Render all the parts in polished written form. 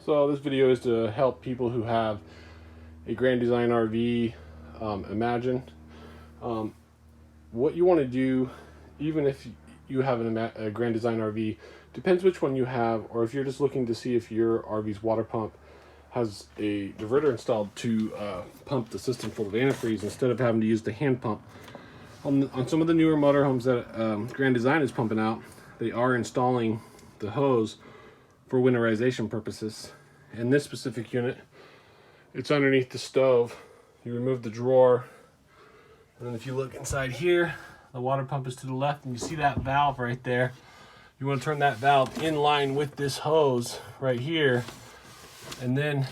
So this video is to help people who have a Grand Design RV imagine what you want to do. Even if you have a Grand Design RV, depends which one you have, or if you're just looking to see if your RV's water pump has a diverter installed to pump the system full of antifreeze instead of having to use the hand pump. On some of the newer motorhomes that Grand Design is pumping out, they are installing the hose for winterization purposes. In this specific unit, it's underneath the stove. You remove the drawer, and then if you look inside here, the water pump is to the left, and you see that valve right there. You want to turn that valve in line with this hose right here, and then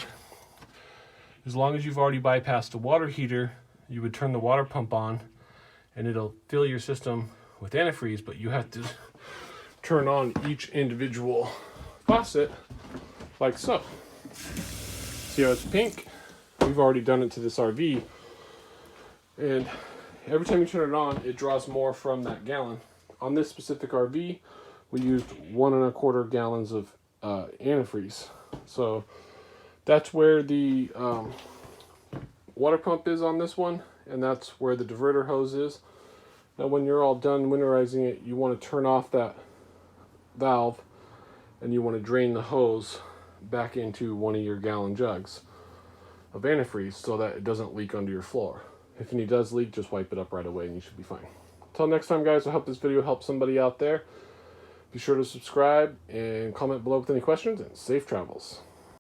as long as you've already bypassed the water heater, you would turn the water pump on and it'll fill your system with antifreeze, but you have to turn on each individual faucet like so. See how it's pink? We've already done it to this RV, and every time you turn it on, it draws more from that gallon. On this specific RV, we used 1 1/4 gallons of antifreeze. So that's where the water pump is on this one, and that's where the diverter hose is. Now when you're all done winterizing it, you want to turn off that valve and you want to drain the hose back into one of your gallon jugs of antifreeze so that it doesn't leak under your floor. If any does leak, just wipe it up right away and you should be fine. Until next time, guys, I hope this video helps somebody out there. Be sure to subscribe and comment below with any questions, and safe travels.